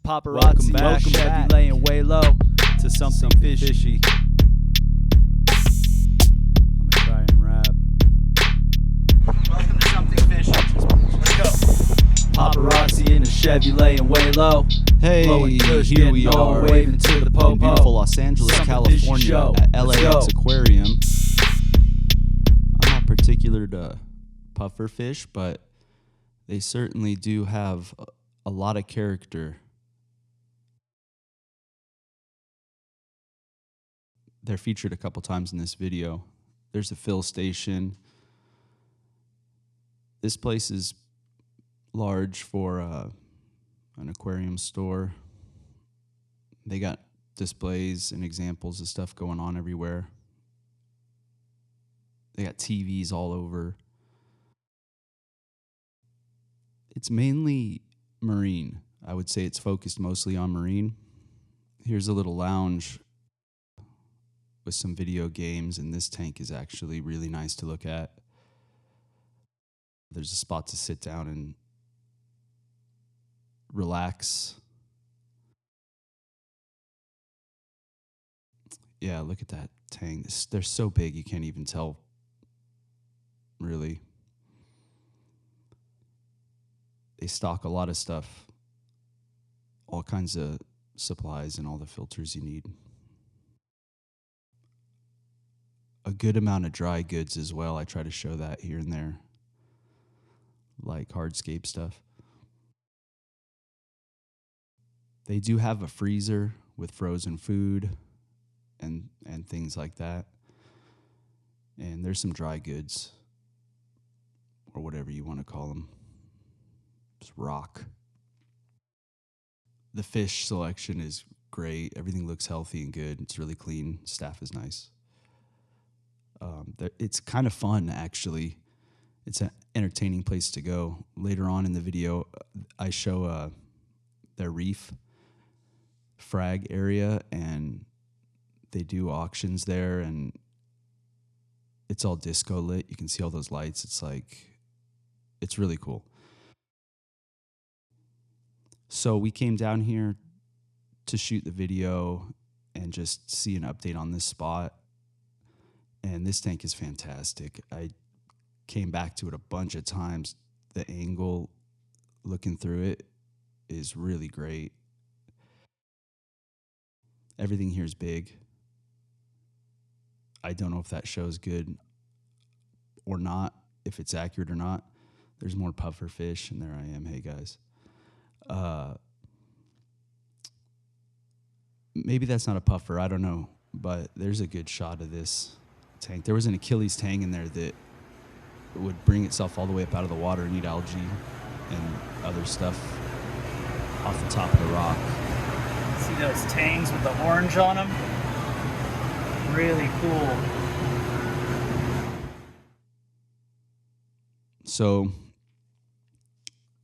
Paparazzi, welcome back. Laying way low to something fishy. I'm gonna try and rap. Welcome to something fishy. Let's go. Paparazzi in a Chevy laying way low. Hey, here we are, waving to the in beautiful Los Angeles, California, at Lax Aquarium. I'm not particular to puffer fish, but they certainly do have a lot of character. They're featured a couple times in this video. There's a fill station. This place is large for an aquarium store. They got displays and examples of stuff going on everywhere. They got TVs all over. It's mainly marine. I would say it's focused mostly on marine. Here's a little lounge with some video games, and this tank is actually really nice to look at. There's a spot to sit down and relax. Yeah, look at that tank. They're so big you can't even tell, really. They stock a lot of stuff, all kinds of supplies and all the filters you need. A good amount of dry goods as well. I try to show that here and there, like hardscape stuff. They do have a freezer with frozen food and things like that. And there's some dry goods, or whatever you want to call them. It's rock. The fish selection is great. Everything looks healthy and good. It's really clean. Staff is nice. It's kind of fun, actually. It's an entertaining place to go. Later on in the video, I show their reef frag area, and they do auctions there, and it's all disco lit. You can see all those lights. It's really cool. So we came down here to shoot the video and just see an update on this spot. And this tank is fantastic. I came back to it a bunch of times. The angle looking through it is really great. Everything here is big. I don't know if that shows good or not, if it's accurate or not. There's more puffer fish, and there I am. Hey, guys. Maybe that's not a puffer. I don't know. But there's a good shot of this tank. There was an Achilles tang in there that would bring itself all the way up out of the water and eat algae and other stuff off the top of the rock. See those tangs with the orange on them? Really cool. So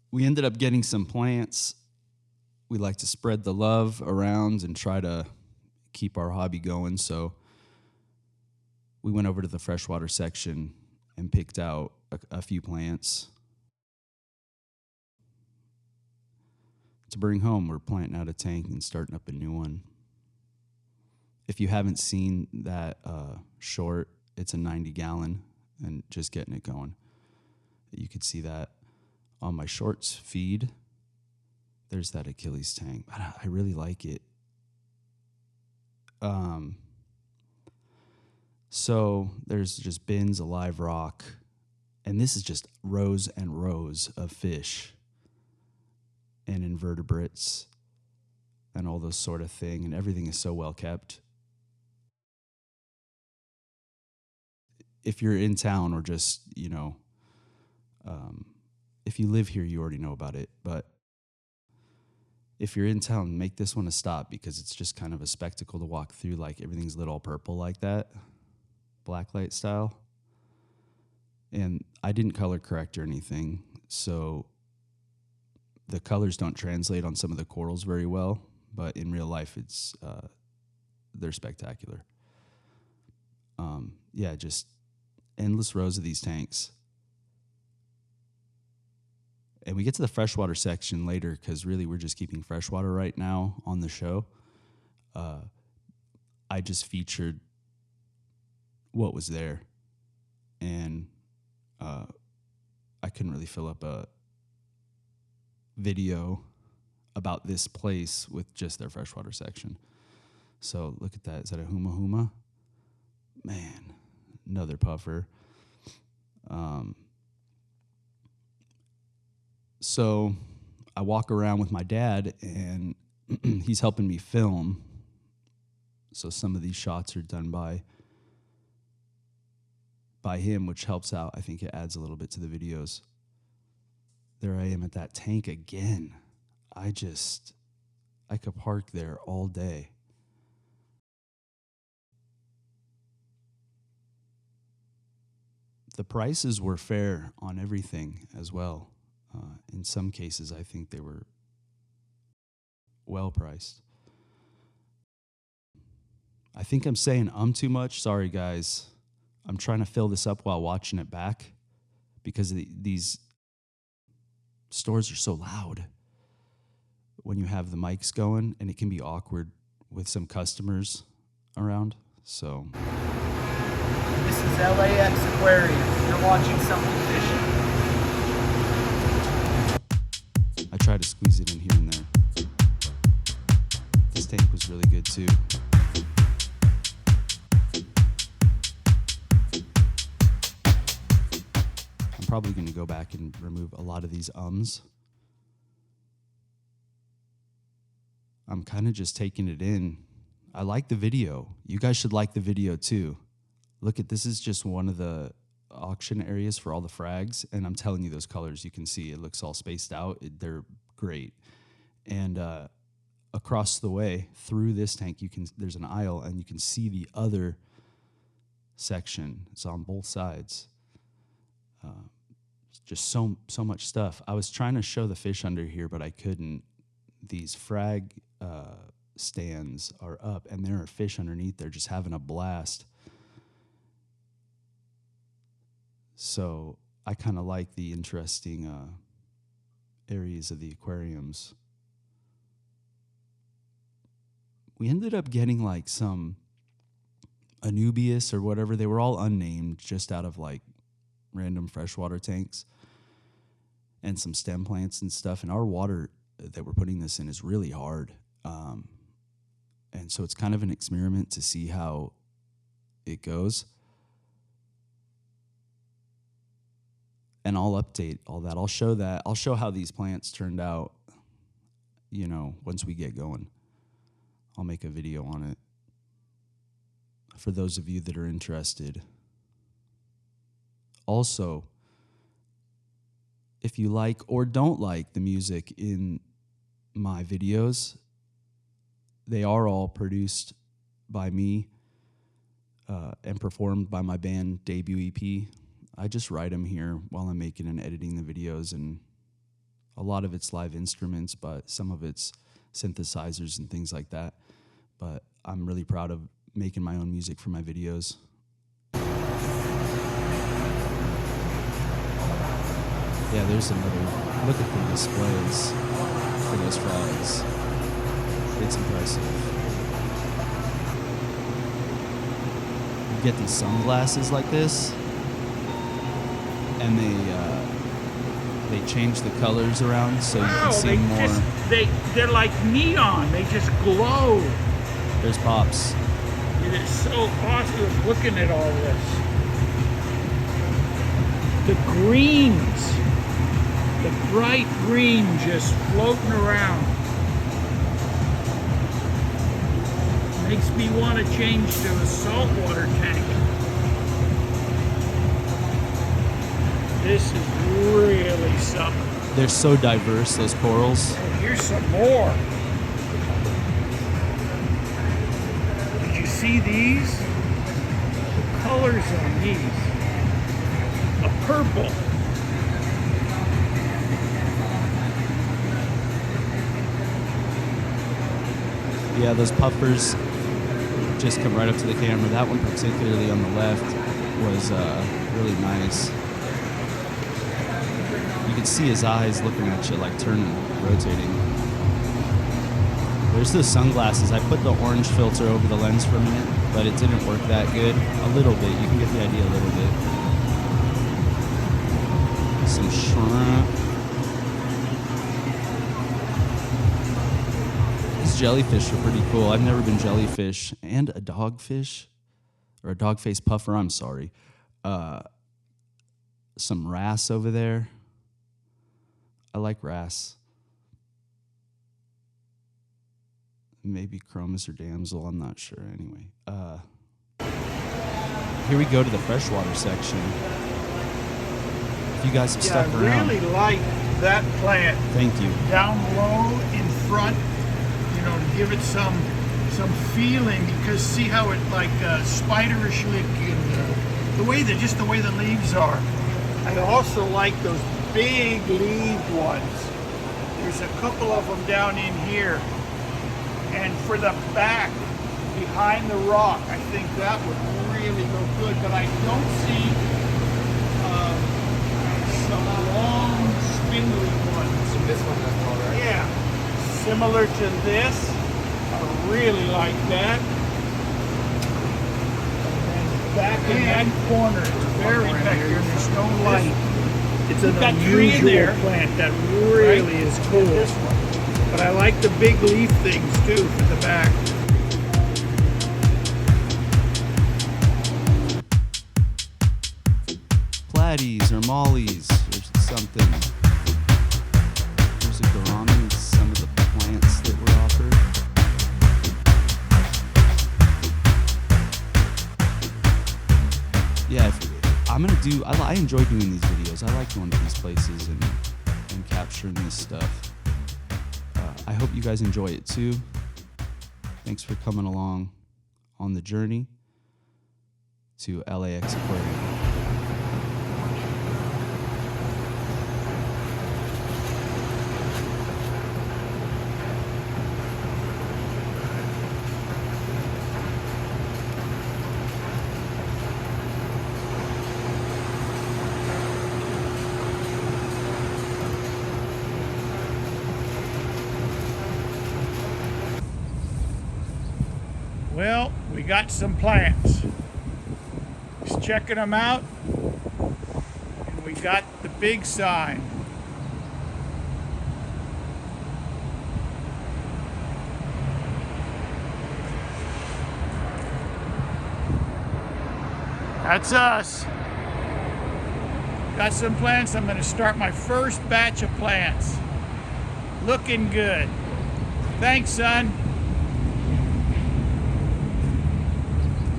we ended up getting some plants. We like to spread the love around and try to keep our hobby going. So we went over to the freshwater section and picked out a few plants to bring home. We're planting out a tank and starting up a new one. If you haven't seen that short, it's a 90-gallon and just getting it going. You could see that on my shorts feed. There's that Achilles tang. I really like it. So there's just bins of live rock, and this is just rows and rows of fish and invertebrates and all those sort of thing, and everything is so well kept. If you're in town or just, if you live here, you already know about it, but if you're in town, make this one a stop, because it's just kind of a spectacle to walk through. Like, everything's lit all purple like that, blacklight style. And I didn't color correct or anything, so the colors don't translate on some of the corals very well, but in real life, they're spectacular. Yeah, just endless rows of these tanks. And we get to the freshwater section later because really we're just keeping freshwater right now on the show. I just featured what was there. And I couldn't really fill up a video about this place with just their freshwater section. So look at that. Is that a huma huma? Man, another puffer. So I walk around with my dad, and he's helping me film. So some of these shots are done by him, which helps out. I think it adds a little bit to the videos. There I am at that tank again. I could park there all day. The prices were fair on everything as well. In some cases, I think they were well priced. I think I'm saying too much. Sorry, guys. I'm trying to fill this up while watching it back because these stores are so loud when you have the mics going, and it can be awkward with some customers around. So This is LAX Aquarium. You're watching something fishy. I try to squeeze it in here and there. This tank was really good too. I'm probably going to go back and remove a lot of these ums. I'm kind of just taking it in. I like the video. You guys should like the video too. Look at this is just one of the auction areas for all the frags, and I'm telling you, those colors, you can see it looks all spaced out. They're great. And across the way through this tank, there's an aisle, and you can see the other section. It's on both sides. Just so much stuff. I was trying to show the fish under here, but I couldn't. These frag stands are up, and there are fish underneath. They're just having a blast. So I kind of like the interesting areas of the aquariums. We ended up getting like some Anubias or whatever. They were all unnamed, just out of like random freshwater tanks, and some stem plants and stuff. And our water that we're putting this in is really hard. And so it's kind of an experiment to see how it goes. And I'll update all that. I'll show that. I'll show how these plants turned out, once we get going. I'll make a video on it for those of you that are interested. Also, if you like or don't like the music in my videos, they are all produced by me and performed by my band Debut EP. I just write them here while I'm making and editing the videos, and a lot of it's live instruments, but some of it's synthesizers and things like that. But I'm really proud of making my own music for my videos. Yeah, there's another. Look at the displays for those frogs. It's impressive. You get these sunglasses like this, and they change the colors around so you can see more. They're like neon. They just glow. There's Pops. It is so awesome looking at all this. The greens. The bright green just floating around. Makes me want to change to a saltwater tank. This is really something. They're so diverse, those corals. Oh, here's some more. Did you see these? The colors on these. A purple. Yeah, those puffers just come right up to the camera. That one particularly on the left was really nice. You can see his eyes looking at you, like turning, rotating. There's the sunglasses. I put the orange filter over the lens for a minute, but it didn't work that good. A little bit. You can get the idea a little bit. Some shrimp. These jellyfish are pretty cool. I've never been jellyfish. And a dogfish. Or a dog-face puffer, I'm sorry. Some wrasse over there. I like wrasse. Maybe chromis or damsel, I'm not sure. Anyway, here we go to the freshwater section. If you guys have stuck around. I really like that plant. Thank you. Down low in front, you know, to give it some feeling, because see how it like spiderish looking, the way the leaves are. I also like those big leaved ones. There's a couple of them down in here. And for the back, behind the rock, I think that would really go good. But I don't see some long, spindly ones. So this one as well, right? Yeah, similar to this. I really like that. And back in that corner, it's very back here. There's no light. It's an unusual plant that really is cool. This one. But I like the big leaf things too for the back. Platies or mollies or something. There's a gourami and some of the plants that were offered. Yeah, I enjoy doing these videos. I like going to these places and capturing this stuff. I hope you guys enjoy it too. Thanks for coming along on the journey to LAX Aquarium. Well, we got some plants. Just checking them out. And we got the big sign. That's us. Got some plants. I'm going to start my first batch of plants. Looking good. Thanks, son.